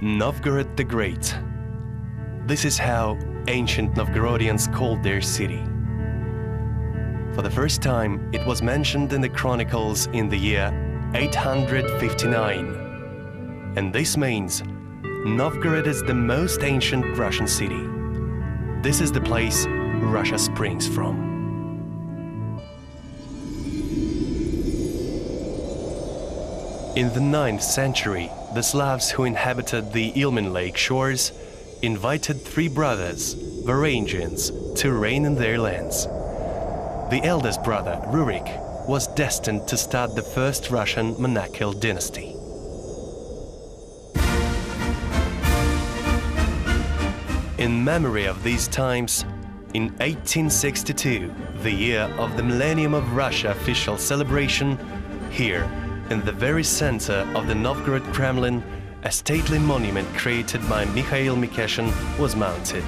Novgorod the Great. This is how ancient Novgorodians called their city. For the first time, it was mentioned in the chronicles in the year 859. And this means Novgorod is the most ancient Russian city. This is the place Russia springs from. In the 9th century, the Slavs who inhabited the Ilmen Lake shores invited three brothers, Varangians, to reign in their lands. The eldest brother, Rurik, was destined to start the first Russian monarchical dynasty. In memory of these times, in 1862, the year of the Millennium of Russia official celebration, here, in the very center of the Novgorod Kremlin, a stately monument created by Mikhail Mikeshin was mounted.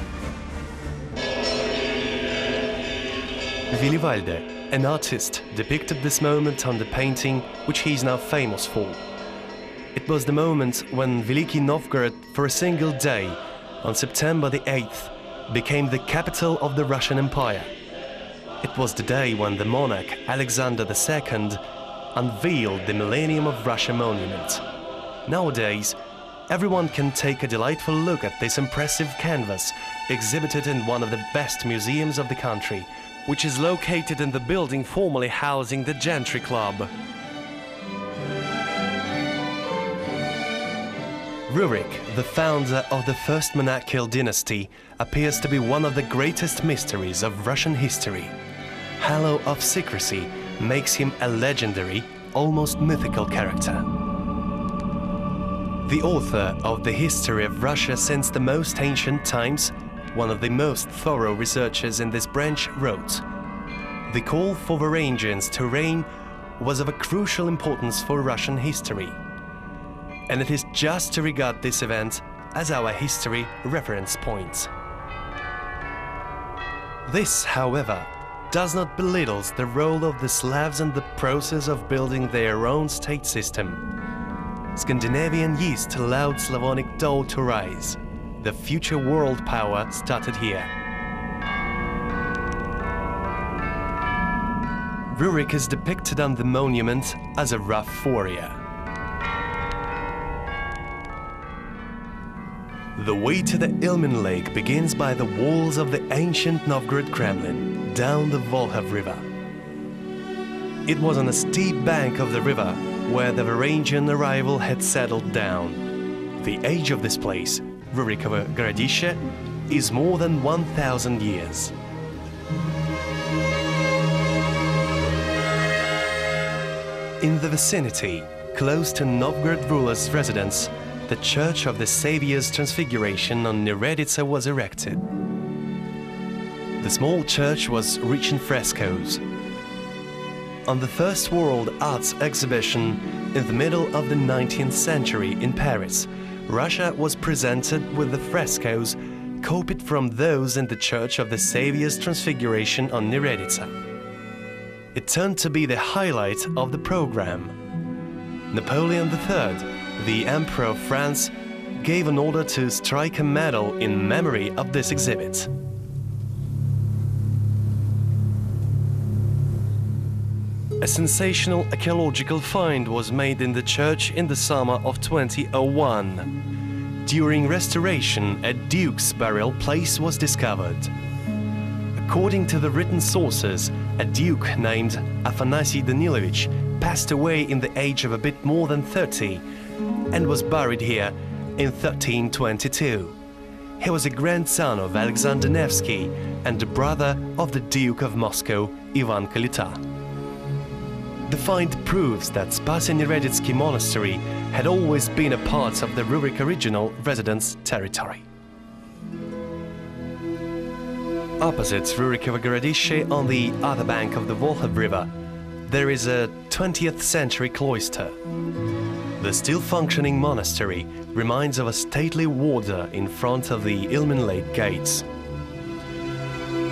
Vilivalde, an artist, depicted this moment on the painting which he is now famous for. It was the moment when Veliki Novgorod, for a single day, on September the 8th, became the capital of the Russian Empire. It was the day when the monarch Alexander II unveiled the Millennium of Russia monument. Nowadays, everyone can take a delightful look at this impressive canvas exhibited in one of the best museums of the country, which is located in the building formerly housing the Gentry Club. Rurik, the founder of the first monarchical dynasty, appears to be one of the greatest mysteries of Russian history. Halo of secrecy makes him a legendary, almost mythical character. The author of the history of Russia since the most ancient times, one of the most thorough researchers in this branch, wrote, "The call for Varangians to reign was of a crucial importance for Russian history. And it is just to regard this event as our history reference point." This, however, does not belittle the role of the Slavs in the process of building their own state system. Scandinavian yeast allowed Slavonic dough to rise. The future world power started here. Rurik is depicted on the monument as a rough warrior. The way to the Ilmen Lake begins by the walls of the ancient Novgorod Kremlin, down the Volga River. It was on a steep bank of the river where the Varangian arrival had settled down. The age of this place, Rurikovo Городище, is more than 1,000 years. In the vicinity, close to Novgorod ruler's residence, the Church of the Saviour's Transfiguration on Neredica was erected. The small church was rich in frescoes. On the First World Arts Exhibition in the middle of the 19th century in Paris, Russia was presented with the frescoes copied from those in the Church of the Saviour's Transfiguration on Neredica. It turned to be the highlight of the program. Napoleon III, the Emperor of France, gave an order to strike a medal in memory of this exhibit. A sensational archaeological find was made in the church in the summer of 2001. During restoration, a duke's burial place was discovered. According to the written sources, a duke named Afanasy Danilovich passed away in the age of a bit more than 30 and was buried here in 1322. He was a grandson of Alexander Nevsky and the brother of the Duke of Moscow, Ivan Kalita. The find proves that Spasy Nereditsky Monastery had always been a part of the Rurik original residence territory. Opposite Rurikovo Городище, on the other bank of the Volga River, there is a 20th century cloister. The still functioning monastery reminds of a stately warder in front of the Ilmen Lake gates.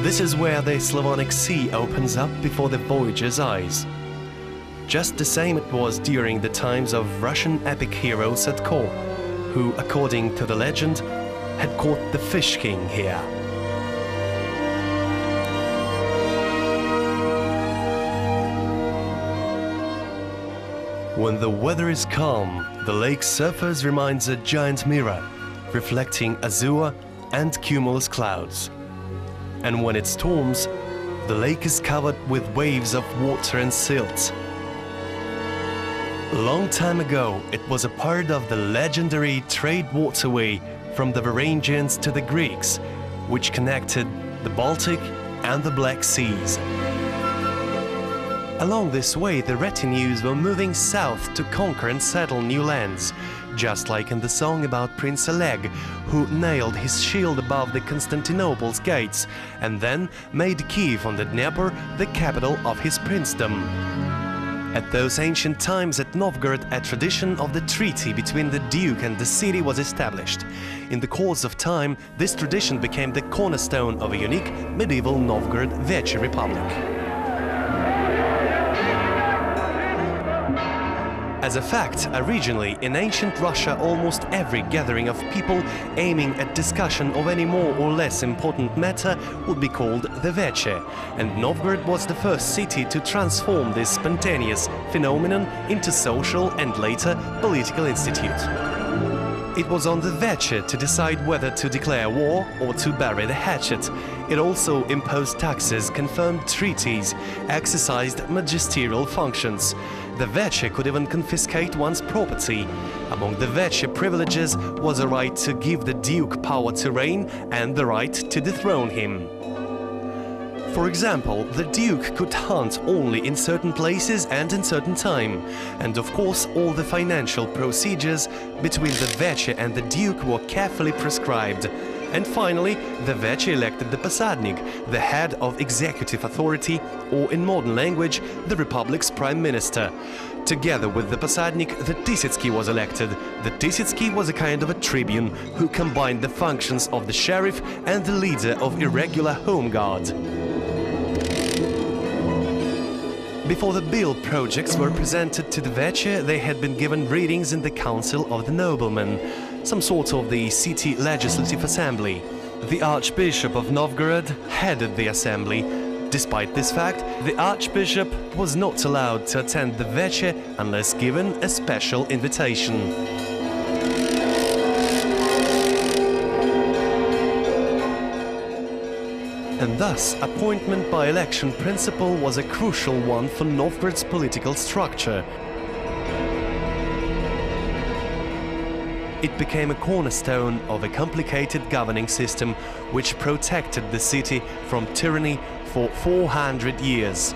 This is where the Slavonic Sea opens up before the voyager's eyes. Just the same it was during the times of Russian epic heroes at court, who, according to the legend, had caught the Fish King here. When the weather is calm, the lake's surface reminds a giant mirror, reflecting azure and cumulus clouds. And when it storms, the lake is covered with waves of water and silt. A long time ago, it was a part of the legendary trade waterway from the Varangians to the Greeks, which connected the Baltic and the Black Seas. Along this way, the retinues were moving south to conquer and settle new lands, just like in the song about Prince Oleg, who nailed his shield above the Constantinople's gates and then made Kiev on the Dnieper the capital of his princedom. At those ancient times at Novgorod, a tradition of the treaty between the Duke and the city was established. In the course of time, this tradition became the cornerstone of a unique medieval Novgorod Weliki Republic. As a fact, originally, in ancient Russia, almost every gathering of people aiming at discussion of any more or less important matter would be called the Weliki, and Novgorod was the first city to transform this spontaneous phenomenon into social and later political institute. It was on the Weliki to decide whether to declare war or to bury the hatchet. It also imposed taxes, confirmed treaties, exercised magisterial functions. The Weliki could even confiscate one's property. Among the Weliki privileges was a right to give the Duke power to reign and the right to dethrone him. For example, the Duke could hunt only in certain places and in certain time, and of course all the financial procedures between the Weliki and the Duke were carefully prescribed. And finally, the Weliki elected the Posadnik, the head of executive authority, or in modern language, the Republic's Prime Minister. Together with the Posadnik, the Tisitsky was elected. The Tisitsky was a kind of a tribune who combined the functions of the sheriff and the leader of irregular home guard. Before the bill projects were presented to the Weliki, they had been given readings in the Council of the Noblemen, some sort of the city legislative assembly. The Archbishop of Novgorod headed the assembly. Despite this fact, the Archbishop was not allowed to attend the Weliki unless given a special invitation. And thus, appointment by election principle was a crucial one for Novgorod's political structure. It became a cornerstone of a complicated governing system which protected the city from tyranny for 400 years.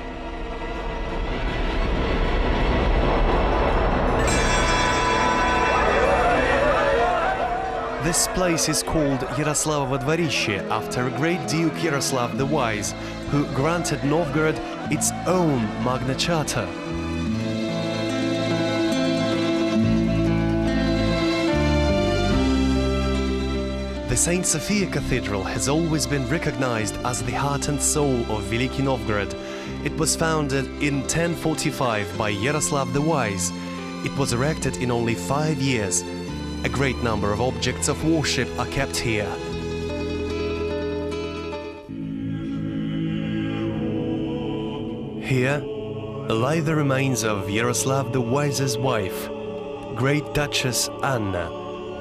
This place is called Yaroslavovo Dvoriще after a great Duke Yaroslav the Wise, who granted Novgorod its own Magna Charta. The St. Sophia Cathedral has always been recognized as the heart and soul of Veliki Novgorod. It was founded in 1045 by Yaroslav the Wise. It was erected in only 5 years. A great number of objects of worship are kept here. Here lie the remains of Yaroslav the Wise's wife, Great Duchess Anna,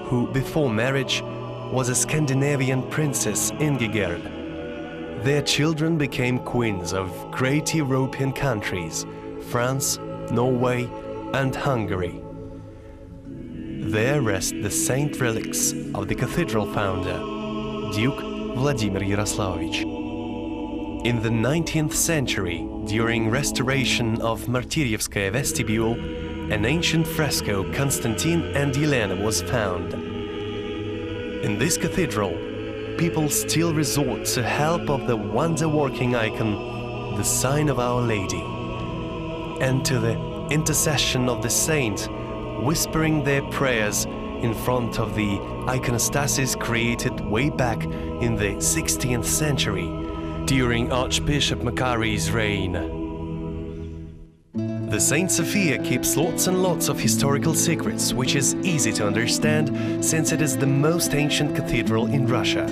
who before marriage was a Scandinavian princess Ingigerd. Their children became queens of great European countries, France, Norway and Hungary. There rest the saint relics of the cathedral founder, Duke Vladimir Yaroslavovich. In the 19th century, during restoration of Martyrievskaya vestibule, an ancient fresco Constantine and Elena was found. In this cathedral, people still resort to help of the wonder-working icon, the sign of Our Lady, and to the intercession of the saint, whispering their prayers in front of the iconostasis created way back in the 16th century, during Archbishop Macari's reign. The St. Sophia keeps lots and lots of historical secrets, which is easy to understand since it is the most ancient cathedral in Russia.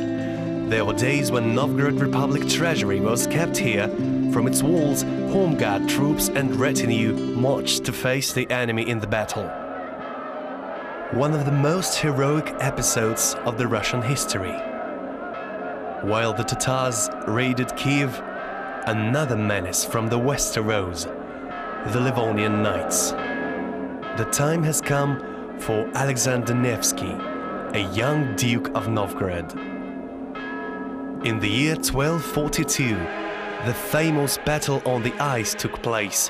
There were days when Novgorod Republic treasury was kept here. From its walls, home guard troops and retinue marched to face the enemy in the battle. One of the most heroic episodes of the Russian history. While the Tatars raided Kiev, another menace from the west arose. The Livonian Knights. The time has come for Alexander Nevsky, a young Duke of Novgorod. In the year 1242, the famous battle on the ice took place,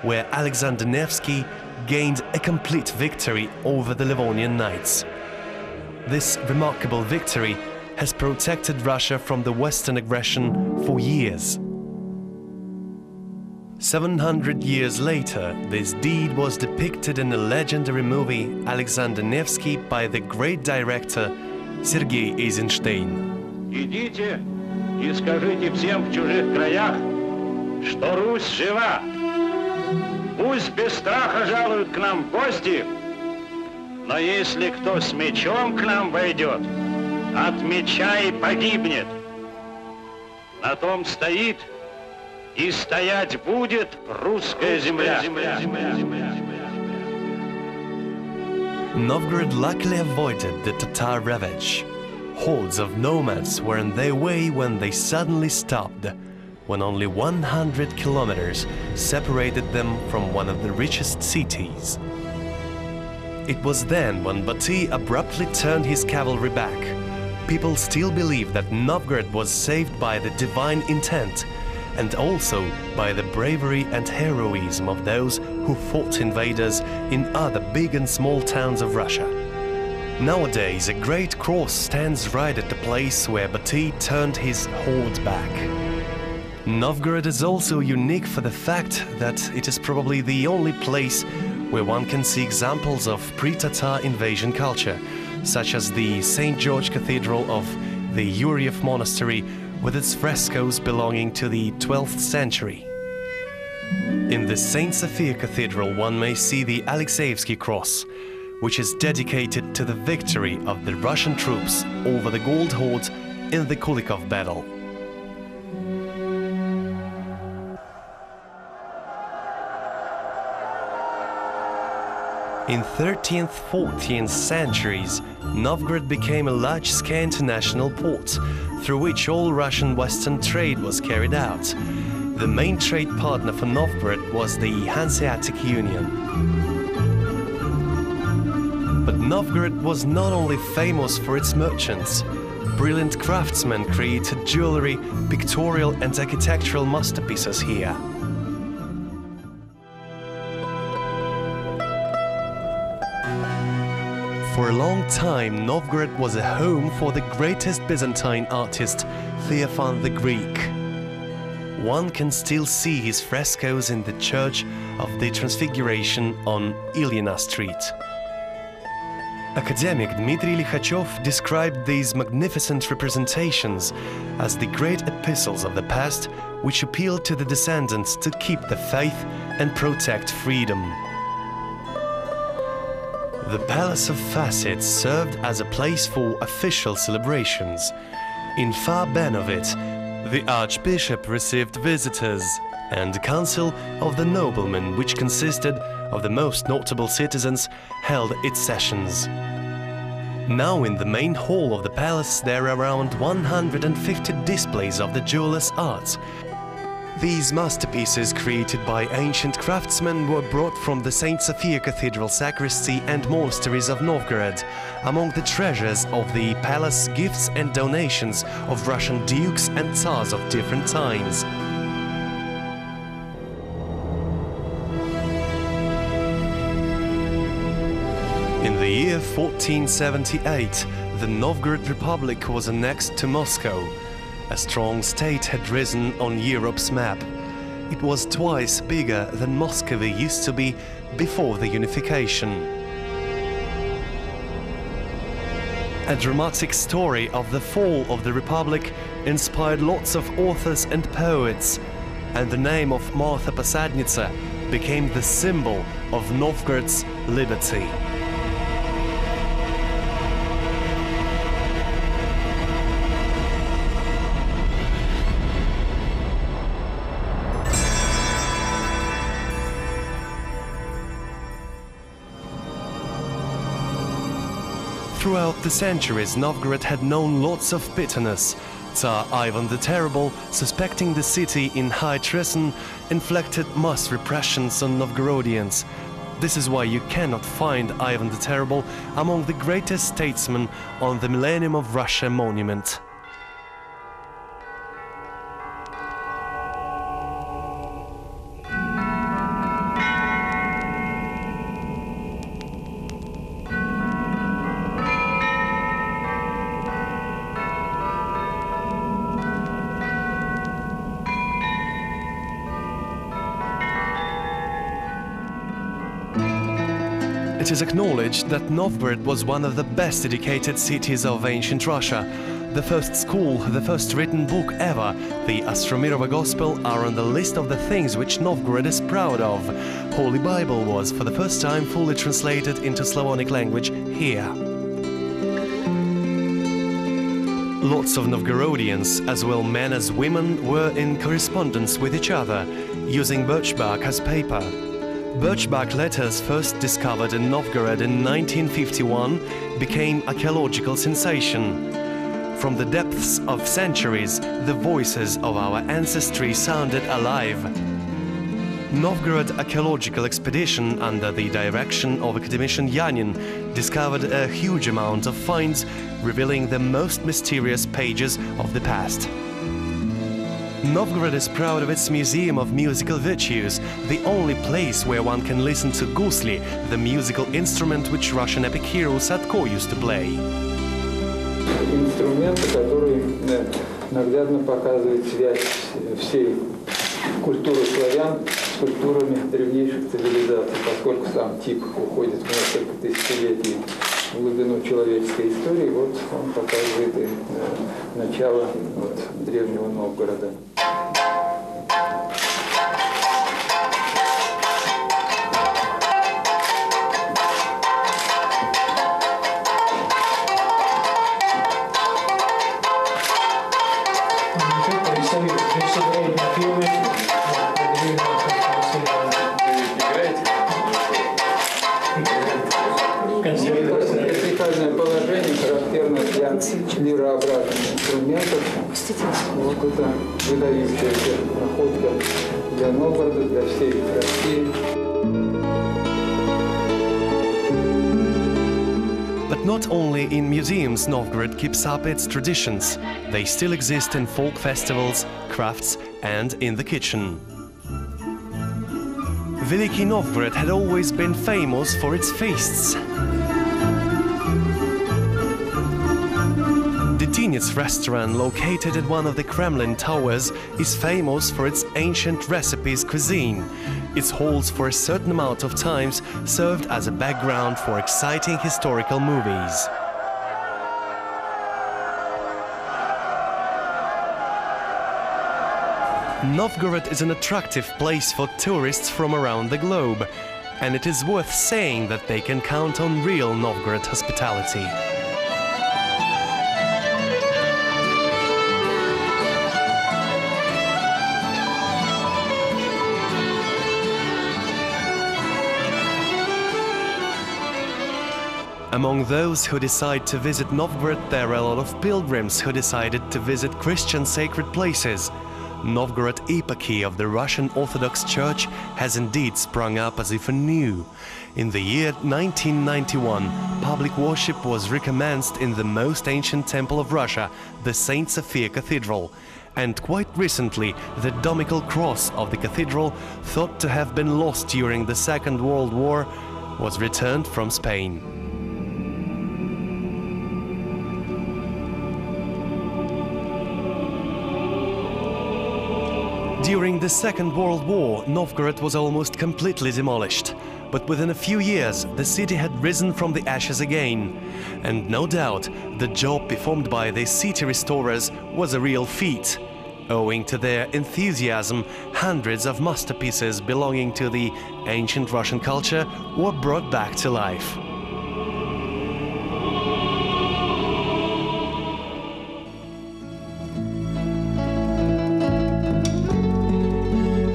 where Alexander Nevsky gained a complete victory over the Livonian Knights. This remarkable victory has protected Russia from the Western aggression for years. 700 years later, this deed was depicted in the legendary movie Alexander Nevsky by the great director Sergei Eisenstein. Идите и скажите всем в чужих краях, что Русь жива. Пусть без страха жалуют к нам в гости, но если кто с мечом к нам войдет, от меча и погибнет. На том стоит и стоять будет русская земля. Novgorod luckily avoided the Tatar ravage. Hordes of nomads were on their way when they suddenly stopped, when only 100 kilometers separated them from one of the richest cities. It was then when Bati abruptly turned his cavalry back. People still believe that Novgorod was saved by the divine intent, and also by the bravery and heroism of those who fought invaders in other big and small towns of Russia. Nowadays, a great cross stands right at the place where Bati turned his horde back. Novgorod is also unique for the fact that it is probably the only place where one can see examples of pre-Tatar invasion culture, such as the St. George Cathedral of the Yuriev Monastery, with its frescoes belonging to the 12th century. In the St. Sophia Cathedral one may see the Alexeyevsky Cross, which is dedicated to the victory of the Russian troops over the Gold Horde in the Kulikov battle. In 13th, 14th centuries, Novgorod became a large-scale international port, through which all Russian Western trade was carried out. The main trade partner for Novgorod was the Hanseatic Union. But Novgorod was not only famous for its merchants. Brilliant craftsmen created jewelry, pictorial and architectural masterpieces here. For a long time, Novgorod was a home for the greatest Byzantine artist, Theophan the Greek. One can still see his frescoes in the Church of the Transfiguration on Ilyina Street. Academic Dmitry Likhachev described these magnificent representations as the great epistles of the past, which appealed to the descendants to keep the faith and protect freedom. The Palace of Facets served as a place for official celebrations. In far ben of it, the Archbishop received visitors, and the Council of the Noblemen, which consisted of the most notable citizens, held its sessions. Now in the main hall of the palace there are around 150 displays of the jeweler's arts. These masterpieces, created by ancient craftsmen, were brought from the St. Sophia Cathedral sacristy and monasteries of Novgorod, among the treasures of the palace, gifts and donations of Russian dukes and tsars of different times. In the year 1478, the Novgorod Republic was annexed to Moscow. A strong state had risen on Europe's map. It was twice bigger than Moscow used to be before the unification. A dramatic story of the fall of the Republic inspired lots of authors and poets, and the name of Martha Posadnitsa became the symbol of Novgorod's liberty. Throughout the centuries, Novgorod had known lots of bitterness. Tsar Ivan the Terrible, suspecting the city in high treason, inflicted mass repressions on Novgorodians. This is why you cannot find Ivan the Terrible among the greatest statesmen on the Millennium of Russia monument. It is acknowledged that Novgorod was one of the best educated cities of ancient Russia. The first school, the first written book ever, the Astromirova Gospel, are on the list of the things which Novgorod is proud of. Holy Bible was for the first time fully translated into Slavonic language here. Lots of Novgorodians, as well men as women, were in correspondence with each other, using birchbark as paper. Birchbark letters, first discovered in Novgorod in 1951, became archaeological sensation. From the depths of centuries, the voices of our ancestry sounded alive. Novgorod archaeological expedition under the direction of academician Yanin discovered a huge amount of finds, revealing the most mysterious pages of the past. Novgorod is proud of its Museum of Musical Virtues, the only place where one can listen to gusli, the musical instrument which Russian epic hero Sadko used to play. Инструмент, который наглядно показывает связь всей культуры славян с культурами древнейших цивилизаций, поскольку сам тип уходит в несколько тысячелетий в глубину человеческой истории, вот он показывает и начало древнего Новгорода. Положение характерно для лирообразных инструментов. Вот это выдающаяся находка для Новгорода, для всей России. But not only in museums Novgorod keeps up its traditions. They still exist in folk festivals, crafts and in the kitchen. Weliki Novgorod had always been famous for its feasts. Its restaurant, located at one of the Kremlin towers, is famous for its ancient recipes cuisine. Its halls for a certain amount of times served as a background for exciting historical movies. Novgorod is an attractive place for tourists from around the globe, and it is worth saying that they can count on real Novgorod hospitality. Among those who decide to visit Novgorod, there are a lot of pilgrims who decided to visit Christian sacred places. Novgorod eparchy of the Russian Orthodox Church has indeed sprung up as if anew. In the year 1991, public worship was recommenced in the most ancient temple of Russia, the St. Sophia Cathedral. And quite recently, the domical cross of the cathedral, thought to have been lost during the Second World War, was returned from Spain. During the Second World War, Novgorod was almost completely demolished. But within a few years, the city had risen from the ashes again. And no doubt, the job performed by the city restorers was a real feat. Owing to their enthusiasm, hundreds of masterpieces belonging to the ancient Russian culture were brought back to life.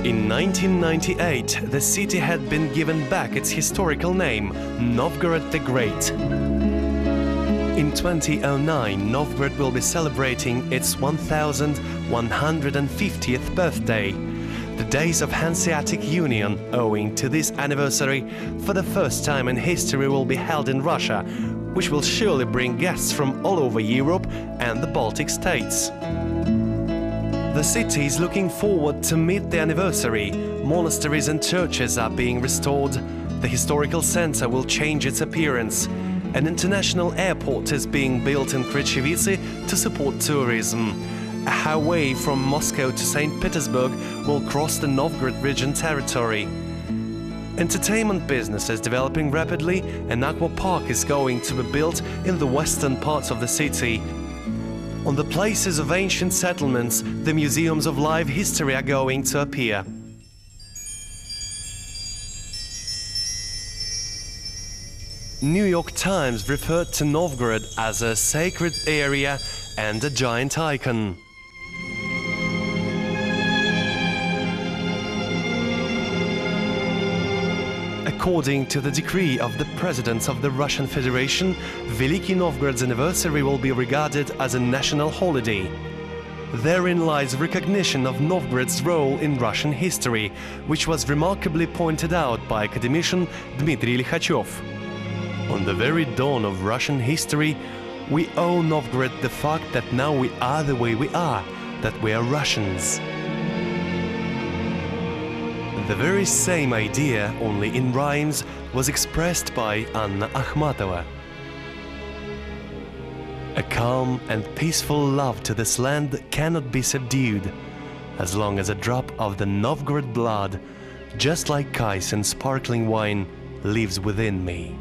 In 1998, the city had been given back its historical name, Novgorod the Great. In 2009, Novgorod will be celebrating its 1150th birthday. The Days of Hanseatic Union, owing to this anniversary, for the first time in history will be held in Russia, which will surely bring guests from all over Europe and the Baltic states. The city is looking forward to meet the anniversary. Monasteries and churches are being restored. The historical center will change its appearance. An international airport is being built in Krychevitsi to support tourism. A highway from Moscow to St. Petersburg will cross the Novgorod region territory. Entertainment business is developing rapidly. An aqua park is going to be built in the western parts of the city. On the places of ancient settlements, the museums of live history are going to appear. New York Times referred to Novgorod as a sacred area and a giant icon. According to the decree of the President of the Russian Federation, Veliki Novgorod's anniversary will be regarded as a national holiday. Therein lies recognition of Novgorod's role in Russian history, which was remarkably pointed out by academician Dmitry Likhachev. On the very dawn of Russian history, we owe Novgorod the fact that now we are the way we are, that we are Russians. The very same idea, only in rhymes, was expressed by Anna Akhmatova. A calm and peaceful love to this land cannot be subdued, as long as a drop of the Novgorod blood, just like ice in sparkling wine, lives within me.